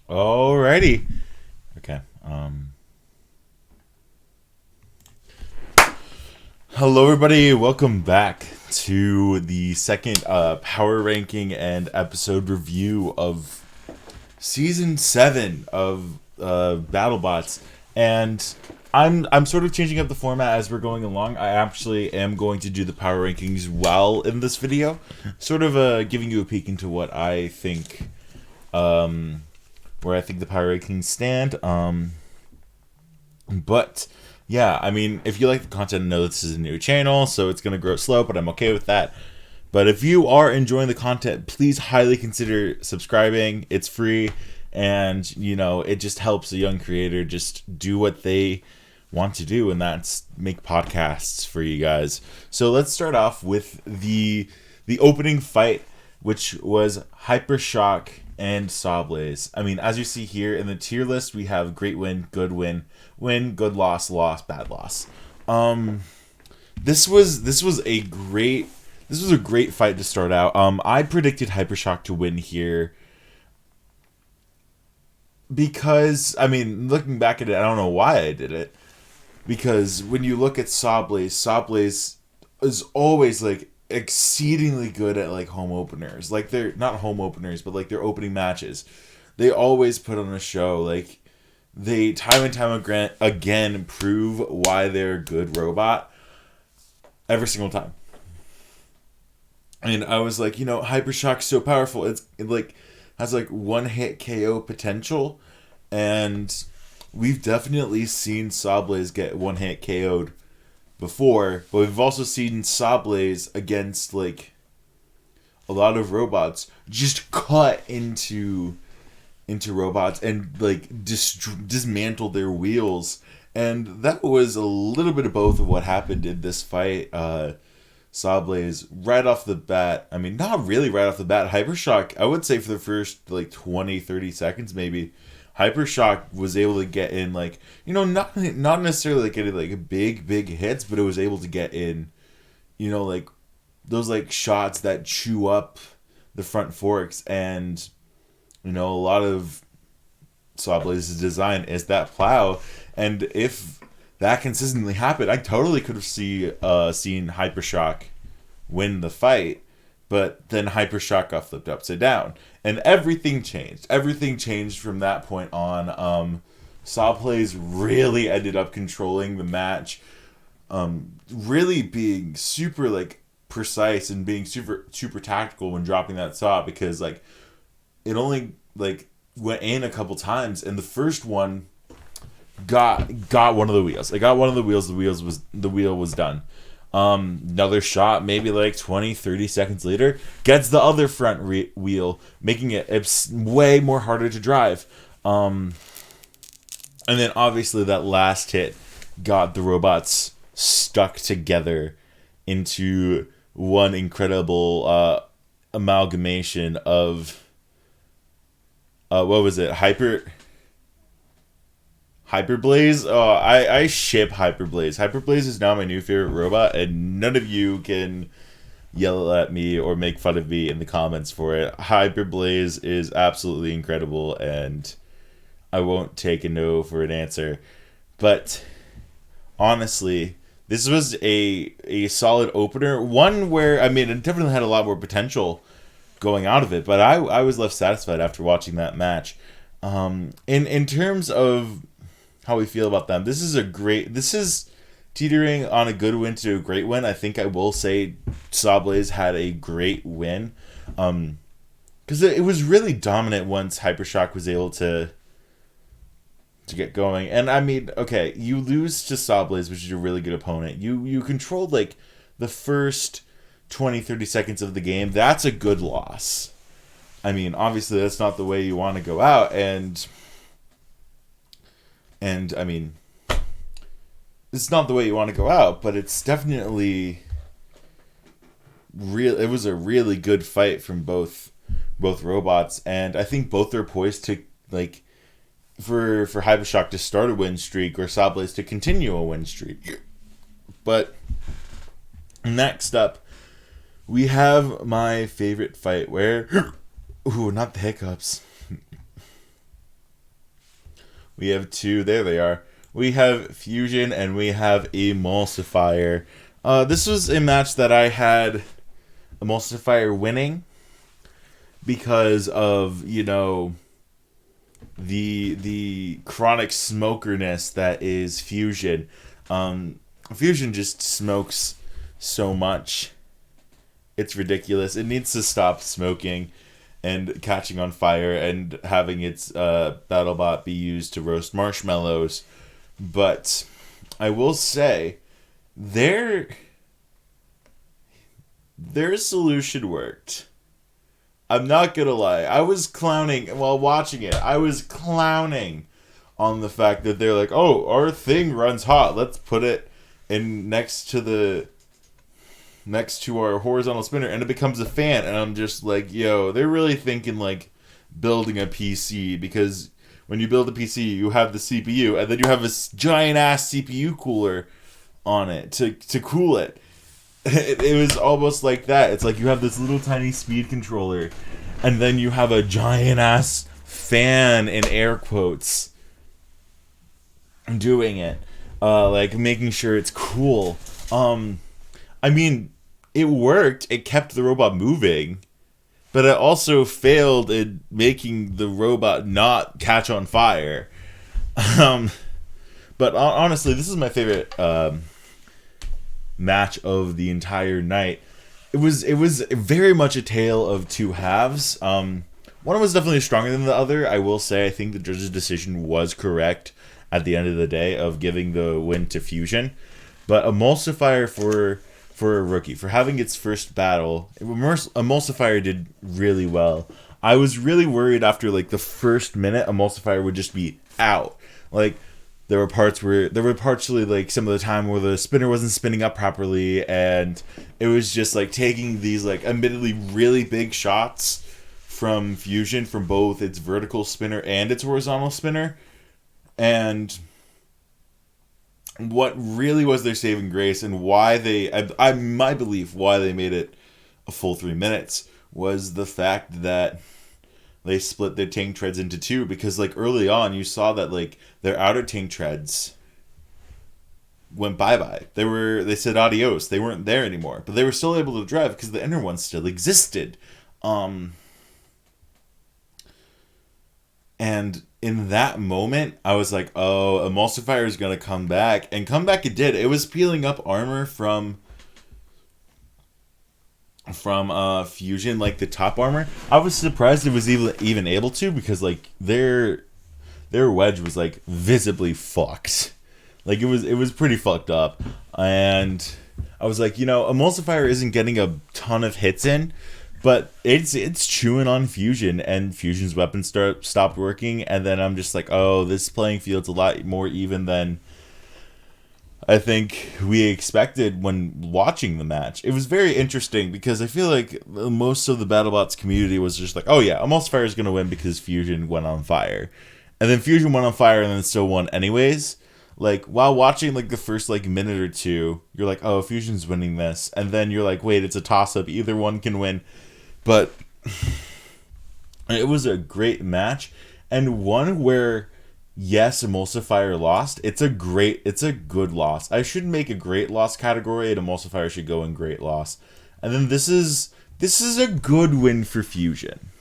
Alrighty. Okay. Hello, everybody. Welcome back to the second power ranking and episode review of season 7 of BattleBots, and I'm sort of changing up the format as we're going along. I actually am going to do the power rankings well in this video, sort of giving you a peek into what I think, where I think the power rankings stand. But yeah, I mean, if you like the content, know this is a new channel, so it's gonna grow slow, but I'm okay with that. But if you are enjoying the content, please highly consider subscribing. It's free, and it just helps a young creator just do what they want to do, and that's make podcasts for you guys. So let's start off with the opening fight, which was Hypershock and Sawblaze. I mean, as you see here in the tier list, we have great win, good win, win, good loss, loss, bad loss. This was a great fight to start out. I predicted Hypershock to win here because, I mean, looking back at it, I don't know why I did it. Because when you look at Sawblaze is always like exceedingly good at like home openers. Like, they're not home openers, but like their opening matches. They always put on a show. Like, they time and time again prove why they're a good robot every single time. And I was like, Hypershock's so powerful. It like has like one hit KO potential, and we've definitely seen Sawblaze get one hit KO'd before, but we've also seen Sawblaze against like a lot of robots just cut into robots and like dismantle their wheels, and that was a little bit of both of what happened in this fight. Sawblaze right off the bat, I mean, not really right off the bat, Hypershock, I would say for the first like 20-30 seconds maybe, Hypershock was able to get in like, not necessarily like getting like big hits, but it was able to get in, like those like shots that chew up the front forks. And a lot of Sawblaze's design is that plow, and if that consistently happened, I totally could have seen Hypershock win the fight. But then Hypershock got flipped upside down, and everything changed. Everything changed from that point on. Sawblaze really ended up controlling the match, really being super like precise and being super tactical when dropping that saw, because like it only like went in a couple times, and the first one got one of the wheels. It got one of the wheels. The wheel was done. Another shot, maybe like 20-30 seconds later, gets the other front wheel, making it way more harder to drive. And then obviously that last hit got the robots stuck together into one incredible amalgamation of what was it? Hyperblaze? Oh, I ship Hyperblaze. Hyperblaze is now my new favorite robot, and none of you can yell at me or make fun of me in the comments for it. Hyperblaze is absolutely incredible, and I won't take a no for an answer. But honestly, this was a solid opener. One where, I mean, it definitely had a lot more potential going out of it, but I was left satisfied after watching that match. In terms of how we feel about them, this is teetering on a good win to a great win. I think I will say Sawblaze had a great win, because it was really dominant once Hypershock was able to get going. And I mean, okay, you lose to Sawblaze, which is a really good opponent. You controlled like the first 20-30 seconds of the game. That's a good loss. I mean, obviously that's not the way you want to go out, and I mean, it's not the way you want to go out, but it's definitely real. It was a really good fight from both robots, and I think both are poised to like for Hypershock to start a win streak, or Sawblaze to continue a win streak. But next up, we have my favorite fight where, ooh, not the hiccups. We have two. There they are. We have Fusion and we have Emulsifier. This was a match that I had Emulsifier winning because of, you know, the chronic smokerness that is Fusion. Fusion just smokes so much. It's ridiculous. It needs to stop smoking and catching on fire and having its BattleBot be used to roast marshmallows. But I will say, their solution worked. I'm not gonna lie. I was clowning while watching it. I was clowning on the fact that they're like, oh, our thing runs hot. Let's put it in next to our horizontal spinner, and it becomes a fan. And I'm just like, yo, they're really thinking like building a PC, because when you build a PC, you have the CPU, and then you have this giant ass CPU cooler on it to cool it. It was almost like that. It's like you have this little tiny speed controller, and then you have a giant ass fan in air quotes doing it, like making sure it's cool. I mean, it worked. It kept the robot moving, but it also failed in making the robot not catch on fire. But honestly, this is my favorite match of the entire night. It was very much a tale of two halves. One was definitely stronger than the other. I will say I think the judge's decision was correct at the end of the day of giving the win to Fusion. But Emulsifier for a rookie, for having its first battle, Emulsifier did really well. I was really worried after like the first minute Emulsifier would just be out. Like there were partially like some of the time where the spinner wasn't spinning up properly, and it was just like taking these like admittedly really big shots from Fusion from both its vertical spinner and its horizontal spinner. And what really was their saving grace, and why my belief why they made it a full 3 minutes, was the fact that they split their tank treads into two. Because like early on you saw that like their outer tank treads went bye-bye. They said adios. They weren't there anymore, but they were still able to drive because the inner ones still existed. And in that moment, I was like, oh, Emulsifier is going to come back. And come back it did. It was peeling up armor from Fusion, like the top armor. I was surprised it was even able to, because like their wedge was like visibly fucked. Like it was pretty fucked up. And I was like, you know, Emulsifier isn't getting a ton of hits in, but it's chewing on Fusion, and Fusion's weapons stopped working. And then I'm just like, oh, this playing field's a lot more even than I think we expected when watching the match. It was very interesting because I feel like most of the BattleBots community was just like, oh yeah, Emulsifier is going to win because Fusion went on fire. And then Fusion went on fire and then still won anyways. Like, while watching like the first like minute or two, you're like, oh, Fusion's winning this. And then you're like, wait, it's a toss-up. Either one can win. But it was a great match, and one where, yes, Emulsifier lost. It's a good loss. I should make a great loss category, and Emulsifier should go in great loss. And then this is a good win for Fusion.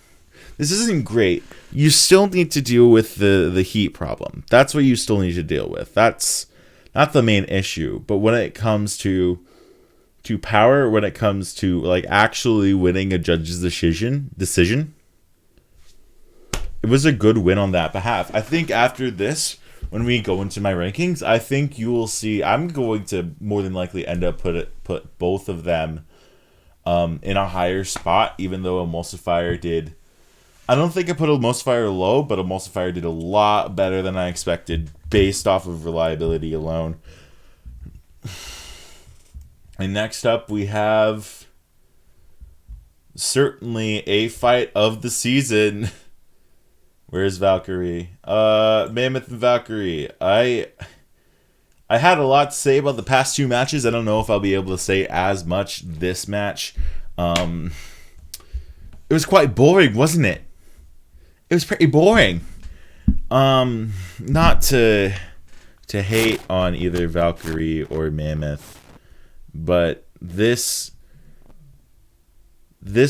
This isn't great. You still need to deal with the heat problem. That's what you still need to deal with. That's not the main issue. But when it comes to power, when it comes to like actually winning a judge's decision, it was a good win on that behalf. I think after this, when we go into my rankings, I think you will see I'm going to more than likely end up put both of them in a higher spot, even though Emulsifier did. I don't think I put Emulsifier low, but Emulsifier did a lot better than I expected based off of reliability alone. And next up, we have certainly a fight of the season. Where's Valkyrie? Mammoth and Valkyrie. I had a lot to say about the past two matches. I don't know if I'll be able to say as much this match. It was quite boring, wasn't it? It was pretty boring. Not to hate on either Valkyrie or Mammoth, but this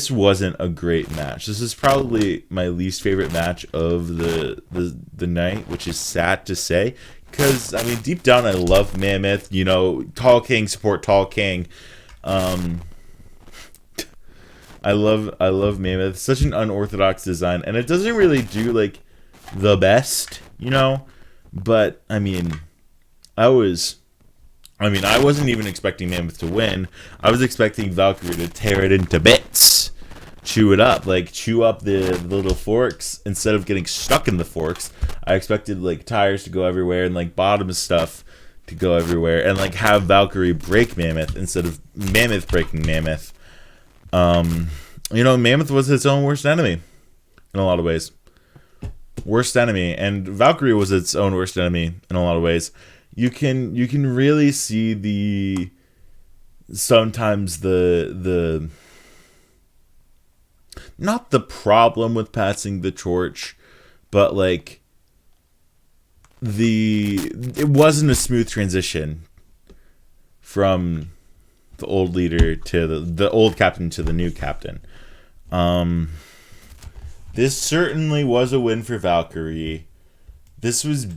wasn't a great match. This is probably my least favorite match of the night, which is sad to say, because I mean deep down I love Mammoth. You know, Tall King support Tall King. I love Mammoth. Such an unorthodox design, and it doesn't really do like the best, you know. But I mean, I wasn't even expecting Mammoth to win. I was expecting Valkyrie to tear it into bits, chew it up, like chew up the little forks instead of getting stuck in the forks. I expected like tires to go everywhere and like bottom stuff to go everywhere, and like have Valkyrie break Mammoth instead of Mammoth breaking Mammoth. You know, Mammoth was its own worst enemy in a lot of ways. Worst enemy, and Valkyrie was its own worst enemy in a lot of ways. You can really see sometimes the not the problem with passing the torch, but like it wasn't a smooth transition from the old leader to the old captain to the new captain. This certainly was a win for Valkyrie. This was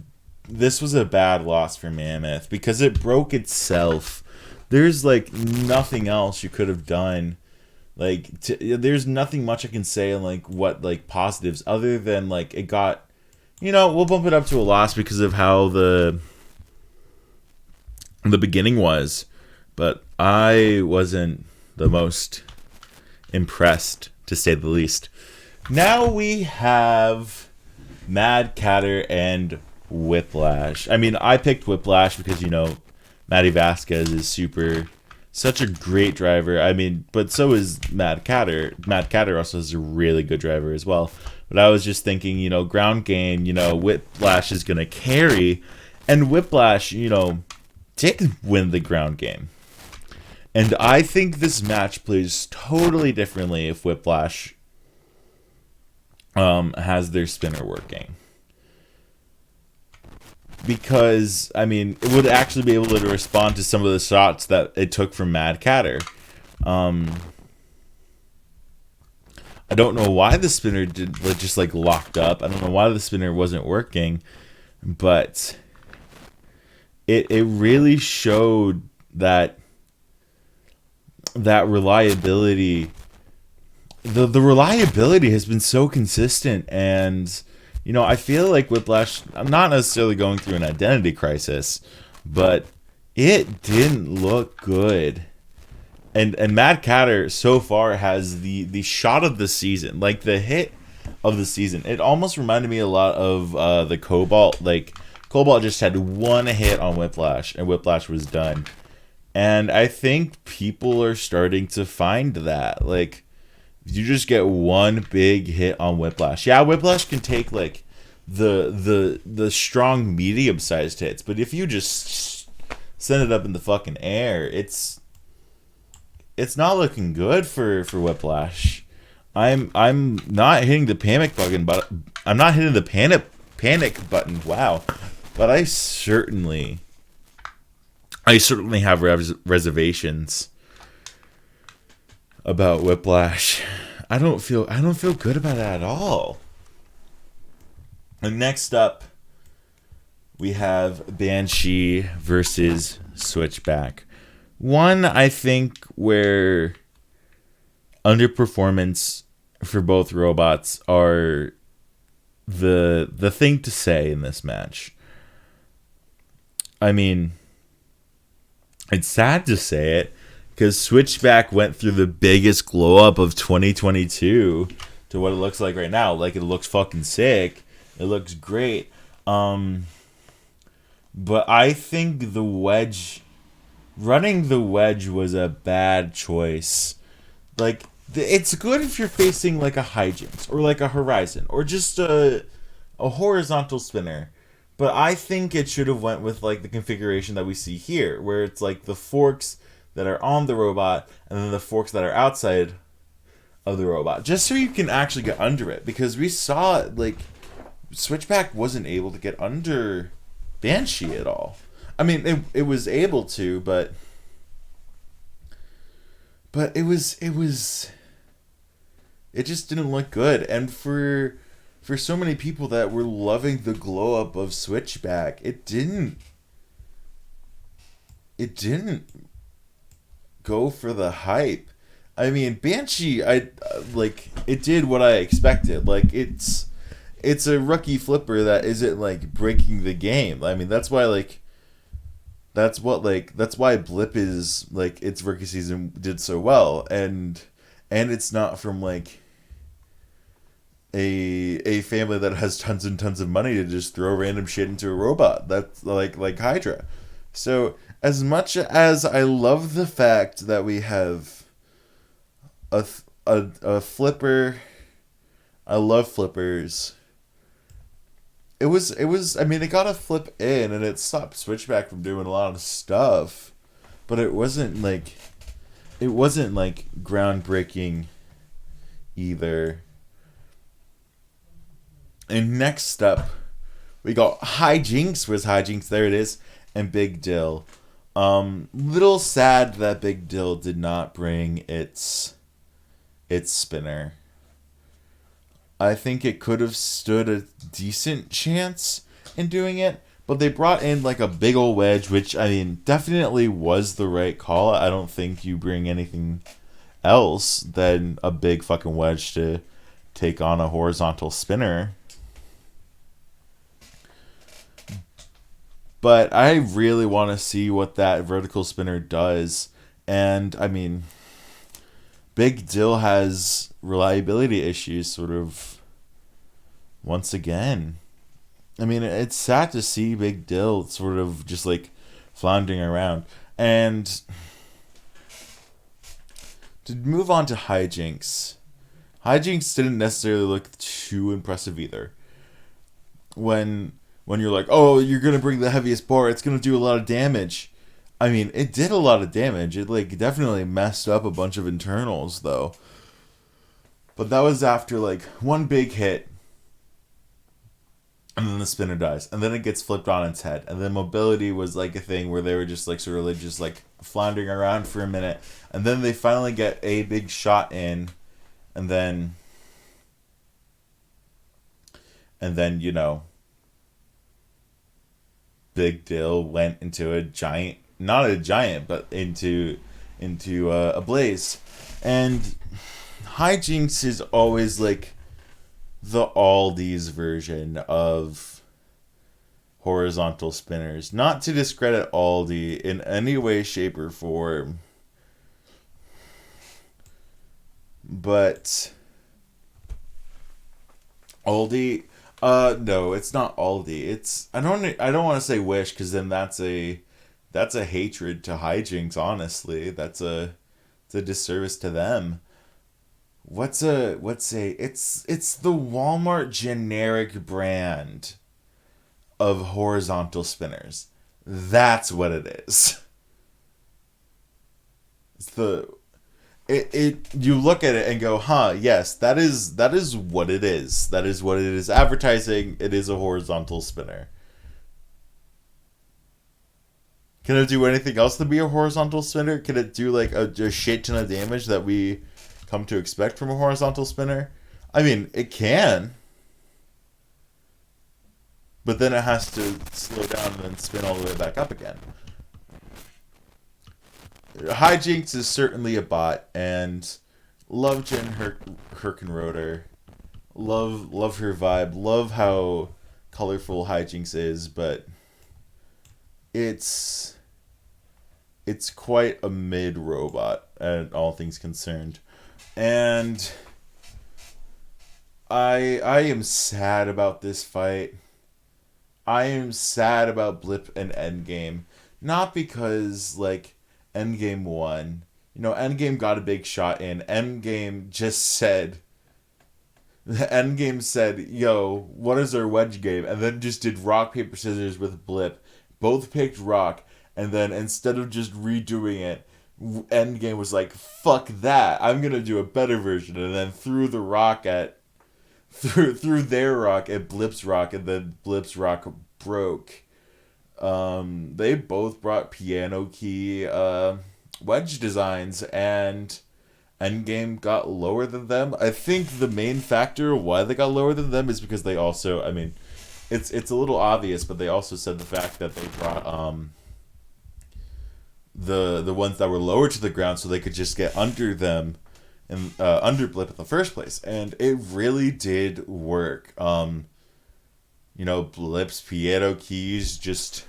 a bad loss for Mammoth because it broke itself. There's like nothing else you could have done. Like there's nothing much I can say on like what like positives other than like it got, you know, we'll bump it up to a loss because of how the beginning was. But I wasn't the most impressed, to say the least. Now we have Mad Catter and Whiplash. I mean, I picked Whiplash because, you know, Matty Vasquez is such a great driver. I mean, but so is Mad Catter. Mad Catter also is a really good driver as well. But I was just thinking, you know, ground game, you know, Whiplash is going to carry. And Whiplash, you know, did win the ground game. And I think this match plays totally differently if Whiplash has their spinner working. Because, I mean, it would actually be able to respond to some of the shots that it took from Mad Catter. I don't know why the spinner just like locked up. I don't know why the spinner wasn't working. But it really showed that reliability. The reliability has been so consistent, and you know, I feel like Whiplash, I'm not necessarily going through an identity crisis, but it didn't look good. And Mad Catter so far has the shot of the season, like the hit of the season. It almost reminded me a lot of the Cobalt. Like Cobalt just had one hit on Whiplash, and Whiplash was done. And I think people are starting to find that, like, you just get one big hit on Whiplash. Yeah, Whiplash can take like the strong medium sized hits, but if you just send it up in the fucking air, it's not looking good for Whiplash. I'm not hitting the panic button, but I'm not hitting the panic button. Wow, but I certainly have reservations about Whiplash. I don't feel good about it at all. And next up, we have Banshee versus Switchback. One, I think, where underperformance for both robots are the thing to say in this match. I mean, it's sad to say it, because Switchback went through the biggest glow up of 2022 to what it looks like right now. Like, it looks fucking sick. It looks great. But I think running the wedge was a bad choice. Like, it's good if you're facing like a Hyjinx or like a Horizon or just a horizontal spinner. But I think it should have went with like the configuration that we see here, where it's like the forks that are on the robot and then the forks that are outside of the robot, just so you can actually get under it. Because we saw Switchback wasn't able to get under Banshee at all. I mean, it was able to, but it just didn't look good. And for so many people that were loving the glow up of Switchback, it didn't go for the hype. I mean, Banshee, it did what I expected. Like, it's a rookie flipper that isn't like breaking the game. I mean, that's why that's why Blip is like its rookie season did so well, and it's not from like a family that has tons and tons of money to just throw random shit into a robot. That's like Hydra. So as much as I love the fact that we have a flipper, I love flippers. I mean, it got a flip in and it stopped Switchback from doing a lot of stuff, but it wasn't like groundbreaking either. And next up, we got Hijinks. Where's Hijinks? There it is. And Big Dill. Little sad that Big Dill did not bring its spinner. I think it could have stood a decent chance in doing it, but they brought in like a big old wedge, which I mean definitely was the right call. I don't think you bring anything else than a big fucking wedge to take on a horizontal spinner. But I really want to see what that vertical spinner does. And, I mean, Big Dill has reliability issues sort of once again. I mean, it's sad to see Big Dill sort of just like floundering around. And to move on to Hijinks. Hijinks didn't necessarily look too impressive either. When you're like, oh, you're going to bring the heaviest bar, it's going to do a lot of damage. I mean, it did a lot of damage. It, like, definitely messed up a bunch of internals, though. But that was after, like, one big hit. And then the spinner dies. And then it gets flipped on its head. And then mobility was, like, a thing where they were just, like, sort of, like, just, like, floundering around for a minute. And then they finally get a big shot in. And then, you know, Big Dill went into a giant, not a giant, but into a blaze. And Hijinks is always like the Aldi's version of horizontal spinners. Not to discredit Aldi in any way, shape, or form, but Aldi. No, it's not Aldi. It's I don't want to say Wish because then that's a hatred to Hijinks. Honestly, it's a disservice to them. It's the Walmart generic brand of horizontal spinners. That's what it is. You look at it and go, huh, yes, that is what it is. That is what it is. Advertising, it is a horizontal spinner. Can it do anything else to be a horizontal spinner? Can it do like a shit ton of damage that we come to expect from a horizontal spinner? I mean, it can. But then it has to slow down and then spin all the way back up again. Hijinks is certainly a bot, and love Jen Herkenroder. Love her vibe. Love how colorful Hijinks is, but it's quite a mid robot, at all things concerned. And I am sad about this fight. I am sad about Blip and Endgame. Not because, like, Endgame won. You know, Endgame got a big shot in. Endgame said, yo, what is our wedge game? And then just did rock, paper, scissors with Blip. Both picked rock. And then instead of just redoing it, Endgame was like, fuck that. I'm going to do a better version. And then threw the rock at through their rock and Blip's rock, and then Blip's rock broke. They both brought piano key wedge designs, and Endgame got lower than them. I think the main factor why they got lower than them is because they also, I mean, it's a little obvious, but they also said the fact that they brought the ones that were lower to the ground so they could just get under them and under Blip in the first place, and it really did work. Blip's piano keys just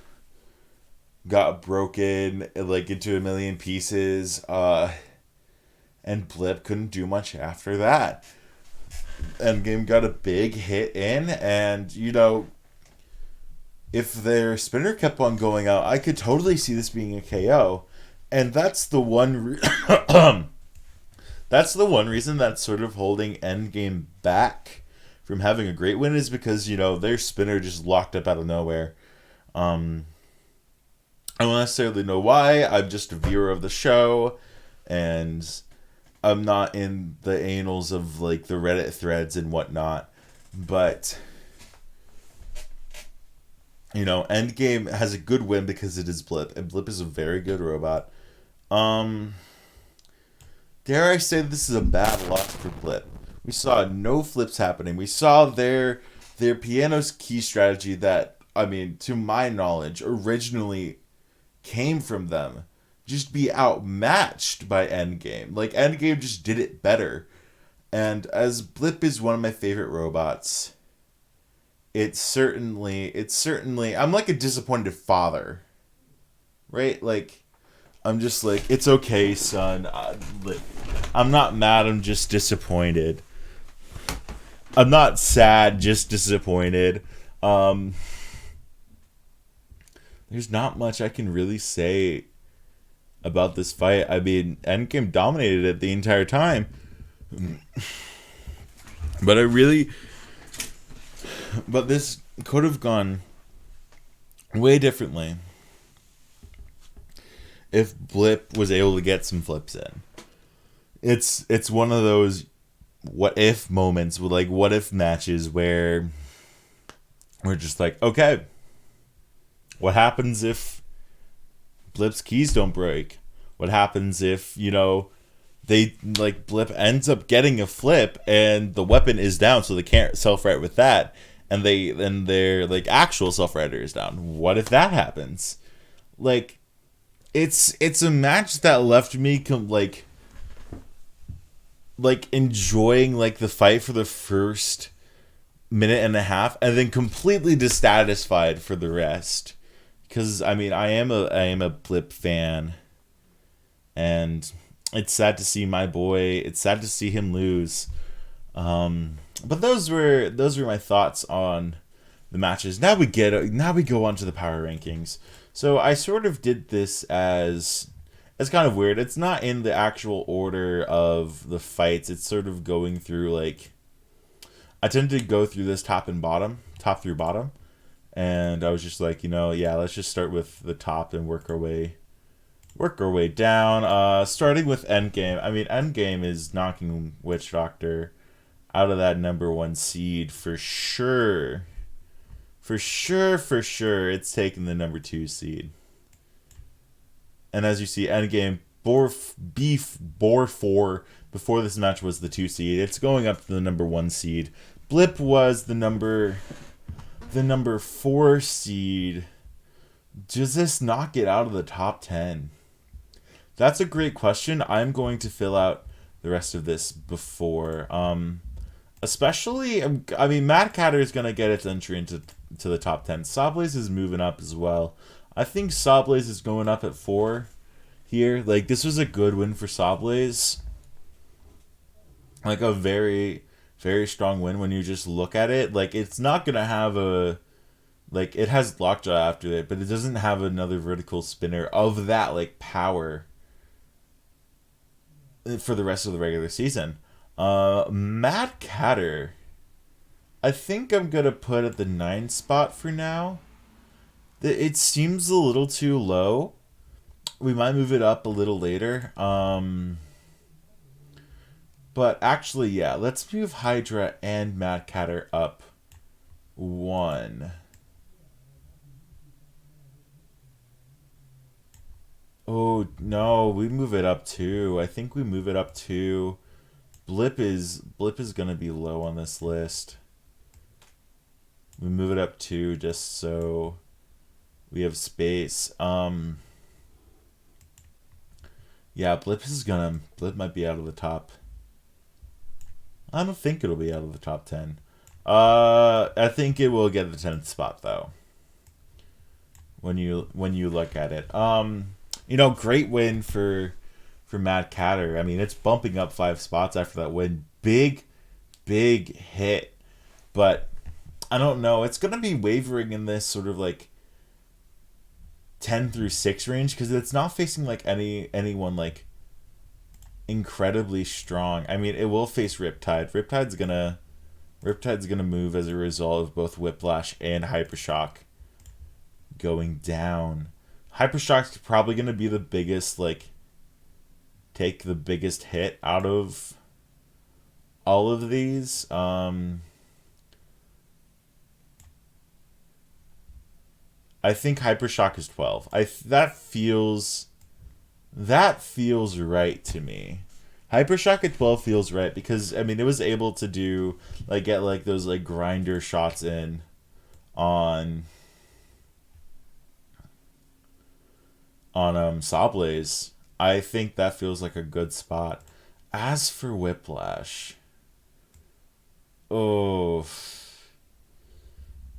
got broken like into a million pieces, and Blip couldn't do much after that. Endgame got a big hit in, and if their spinner kept on going out, I could totally see this being a KO, and that's the one. That's the one reason that's sort of holding Endgame back from having a great win, is because their spinner just locked up out of nowhere. I don't necessarily know why. I'm just a viewer of the show, and I'm not in the annals of like the Reddit threads and whatnot. But Endgame has a good win because it is Blip, and Blip is a very good robot. Dare I say this is a bad loss for Blip. We saw no flips happening. We saw their piano's key strategy that, I mean, to my knowledge, originally came from them, just be outmatched by Endgame. Like, Endgame just did it better. And as Blip is one of my favorite robots, it's certainly, I'm like a disappointed father. Right? Like, I'm just like, it's okay, son. I'm not mad, I'm just disappointed. I'm not sad, just disappointed. There's not much I can really say about this fight. I mean, Endgame dominated it the entire time. But this could have gone way differently if Blip was able to get some flips in. It's one of those what if moments, with like what if matches where we're just like, okay, what happens if Blip's keys don't break? What happens if, they like Blip ends up getting a flip and the weapon is down, so they can't self-right with that, and their like actual self-righter is down. What if that happens? Like, it's a match that left me like enjoying like the fight for the first minute and a half, and then completely dissatisfied for the rest. Because I mean, I am a Blip fan, and it's sad to see my boy. It's sad to see him lose. But those were my thoughts on the matches. Now we go on to the power rankings. So I sort of did this as it's kind of weird. It's not in the actual order of the fights. It's sort of going through like, I tend to go through this top through bottom. And I was just like, let's just start with the top and work our way down. Starting with Endgame. I mean, Endgame is knocking Witch Doctor out of that number 1 seed for sure. For sure, it's taking the number 2 seed. And as you see, Endgame bore 4 before this match was the 2 seed. It's going up to the number 1 seed. Blip was the number 4 seed. Does this knock it out of the top 10? That's a great question. I'm going to fill out the rest of this before. Especially, I mean, Mad Catter is going to get its entry into the top 10. Sawblaze is moving up as well. I think Sawblaze is going up at 4 here. Like, this was a good win for Sawblaze. Like, a very, very strong win when you just look at it. Like, it's not going to have a... Like, it has Lockjaw after it, but it doesn't have another vertical spinner of that, like, power for the rest of the regular season. Mad Catter, I think I'm going to put at the 9 spot for now. It seems a little too low. We might move it up a little later. But actually, yeah, let's move Hydra and Mad Catter up one. Oh no, we move it up two. I think we move it up two. Blip is gonna be low on this list. We move it up two just so we have space. Yeah, Blip might be out of the top. I don't think it'll be out of the top 10. I think it will get the 10th spot though. When you look at it. Great win for Mad Catter. I mean, it's bumping up 5 spots after that win. Big hit. But I don't know. It's going to be wavering in this sort of like 10 through 6 range because it's not facing like anyone like incredibly strong. I mean, it will face Riptide. Riptide's gonna move as a result of both Whiplash and Hypershock going down. Hypershock's probably gonna be the biggest, like, take the biggest hit out of all of these. I think Hypershock is 12. That feels right to me. Hypershock at 12 feels right because I mean it was able to do like get like those like grinder shots in on Sawblaze. I think that feels like a good spot. As for Whiplash, oh,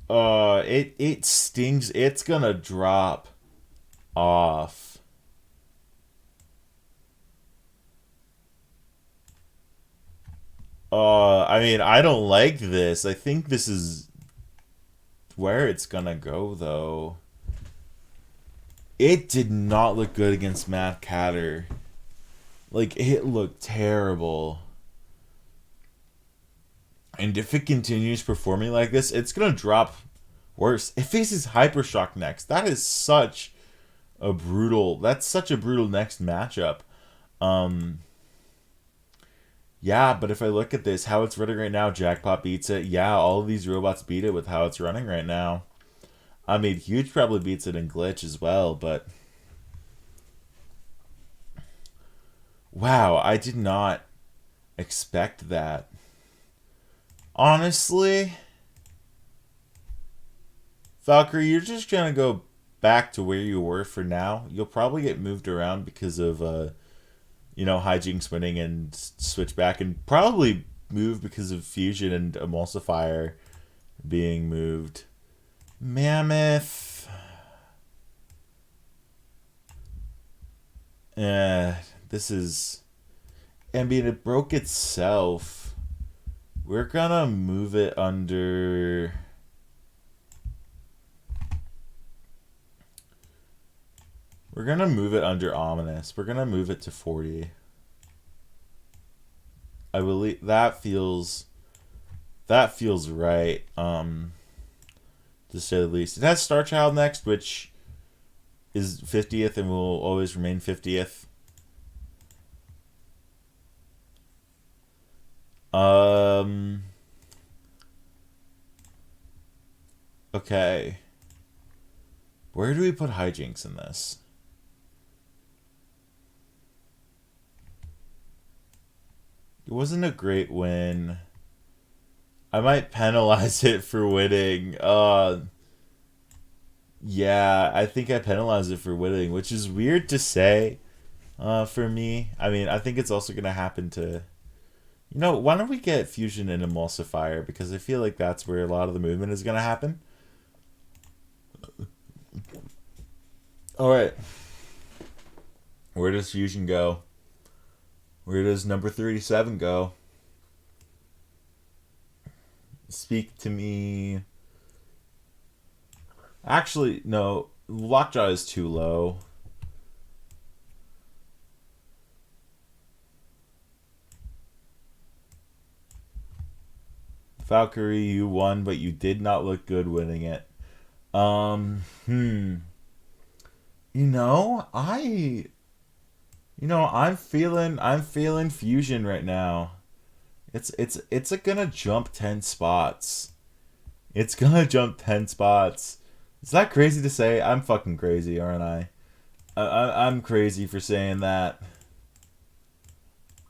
it stings. It's gonna drop off. I mean, I don't like this. I think this is where it's gonna go, though. It did not look good against Mad Catter. Like, it looked terrible. And if it continues performing like this, it's gonna drop worse. It faces Hypershock next. That's such a brutal next matchup. Yeah, but if I look at this, how it's running right now, Jackpot beats it. Yeah, all of these robots beat it with how it's running right now. I mean, Huge probably beats it in Glitch as well, but... Wow, I did not expect that. Honestly... Valkyrie, you're just gonna go back to where you were for now. You'll probably get moved around because of... Hijinks winning and switch back, and probably move because of Fusion and Emulsifier being moved. Mammoth. This is... I mean, it broke itself. We're gonna move it under... We're gonna move it under Ominous. We're gonna move it to 40. I believe that feels right. To say the least. It has Star Child next, which is 50th and will always remain 50th. Okay. Where do we put Hijinks in this? It wasn't a great win. I might penalize it for winning. Yeah, I think I penalize it for winning, which is weird to say for me. I mean, I think it's also going to happen to... why don't we get Fusion and Emulsifier? Because I feel like that's where a lot of the movement is going to happen. Alright. Where does Fusion go? Where does number 37 go? Speak to me. Actually, no. Lockjaw is too low. Valkyrie, you won, but you did not look good winning it. I'm feeling Fusion right now. It's gonna jump 10 spots. It's gonna jump 10 spots. Is that crazy to say? I'm fucking crazy, aren't I? I'm crazy for saying that.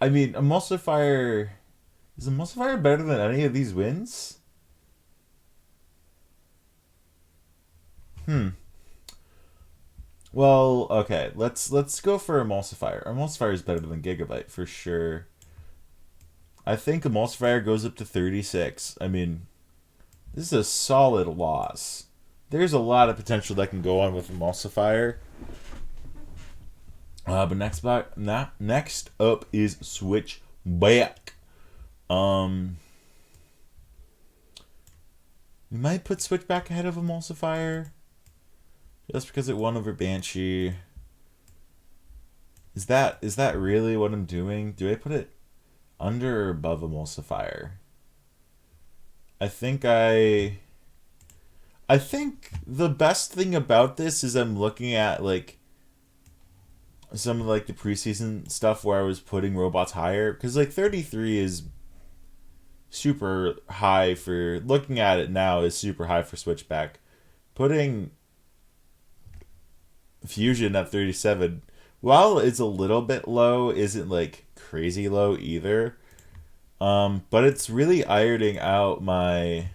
I mean, Emulsifier... Is Emulsifier better than any of these wins? Well, okay. Let's go for Emulsifier. Emulsifier is better than Gigabyte, for sure. I think Emulsifier goes up to 36. I mean, this is a solid loss. There's a lot of potential that can go on with Emulsifier. But next up is Switchback. We might put Switchback ahead of Emulsifier, just because it won over Banshee. Is that really what I'm doing? Do I put it under or above Emulsifier? I think the best thing about this is I'm looking at like some of like the preseason stuff where I was putting robots higher, because like 33 is super high for, looking at it now, is super high for Switchback. Putting Fusion at 37, while it's a little bit low, isn't like crazy low either. But it's really ironing out my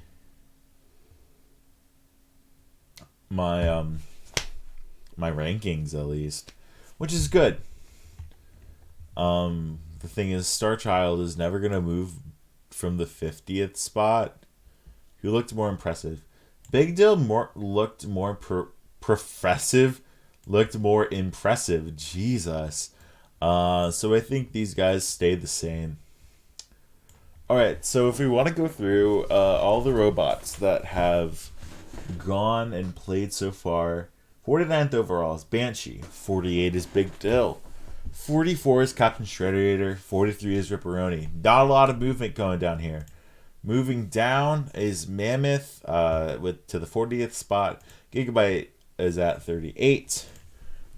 rankings, at least, which is good. The thing is, Starchild is never gonna move from the 50th spot. He looked more impressive. Big Deal looked more professive, looked more impressive. Jesus. So I think these guys stayed the same. Alright, so if we want to go through all the robots that have gone and played so far, 49th overall is Banshee, 48 is Big Dill, 44 is Captain Shredder, 43 is Ripperoni. Not a lot of movement going down here. Moving down is Mammoth to the 40th spot. Gigabyte is at 38.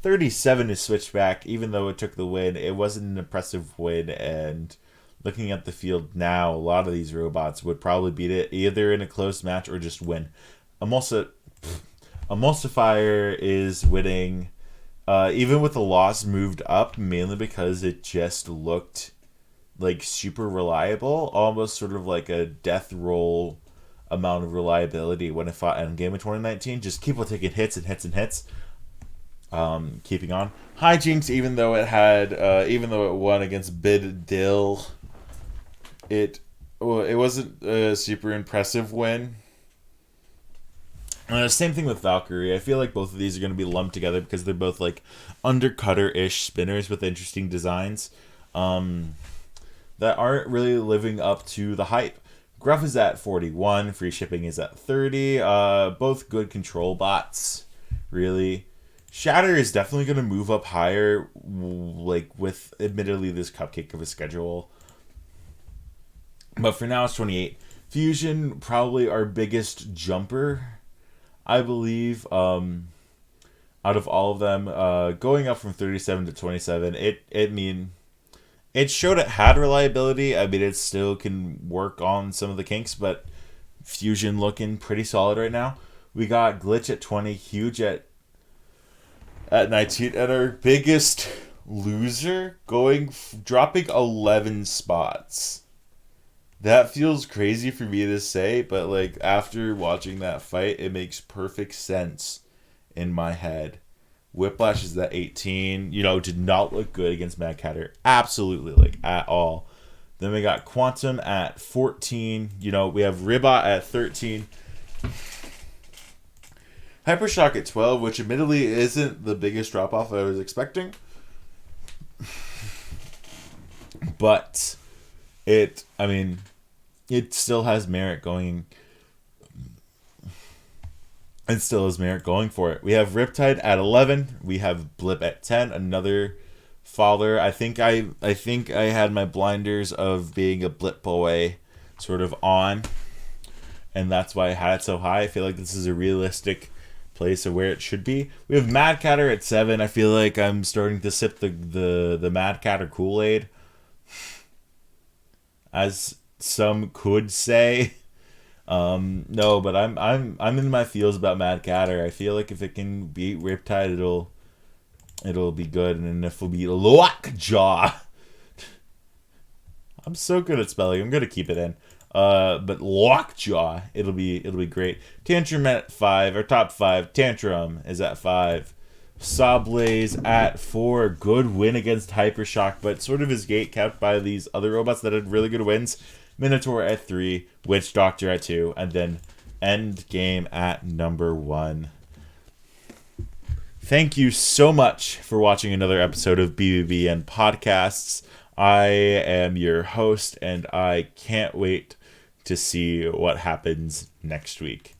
37 is Switchback. Even though it took the win, it wasn't an impressive win, and looking at the field now, a lot of these robots would probably beat it either in a close match or just win. Emulsifier is winning, even with the loss, moved up mainly because it just looked like super reliable, almost sort of like a death roll amount of reliability when it fought Endgame in 2019. Just keep on taking hits and hits and hits. Keeping on. Hijinks, even though it won against Bid Dill, it wasn't a super impressive win. Same thing with Valkyrie. I feel like both of these are going to be lumped together because they're both like undercutter-ish spinners with interesting designs that aren't really living up to the hype. Gruff is at 41. Free shipping is at 30. Both good control bots, really. Shatter is definitely going to move up higher, like with admittedly this cupcake of a schedule. But for now, it's 28. Fusion, probably our biggest jumper, I believe, out of all of them, going up from 37 to 27. It showed it had reliability. I mean, it still can work on some of the kinks, but Fusion looking pretty solid right now. We got Glitch at 20, Huge at 19, and our biggest loser dropping 11 spots. That feels crazy for me to say, but like after watching that fight, it makes perfect sense in my head. Whiplash is at 18. Did not look good against Mad Catter. Absolutely, like at all. Then we got Quantum at 14. We have Ribot at 13. Hypershock at 12, which admittedly isn't the biggest drop-off I was expecting. But it still has merit going. It still has merit going for it. We have Riptide at 11. We have Blip at 10. Another faller. I think I had my blinders of being a Blip boy sort of on, and that's why I had it so high. I feel like this is a realistic place of where it should be. We have Mad Catter at 7. I feel like I'm starting to sip the Mad Catter Kool-Aid. as some could say. No, but I'm in my feels about Mad Catter. I feel like if it can beat Riptide, it'll be good, and if it'll be Lockjaw. I'm so good at spelling. I'm gonna keep it in. But Lockjaw, it'll be great. Tantrum at 5, our top 5. Tantrum is at 5. Sawblaze at 4. Good win against Hypershock, but sort of his gate kept by these other robots that had really good wins. Minotaur at 3. Witch Doctor at 2. And then End Game at number 1. Thank you so much for watching another episode of BBBN Podcasts. I am your host, and I can't wait to see what happens next week.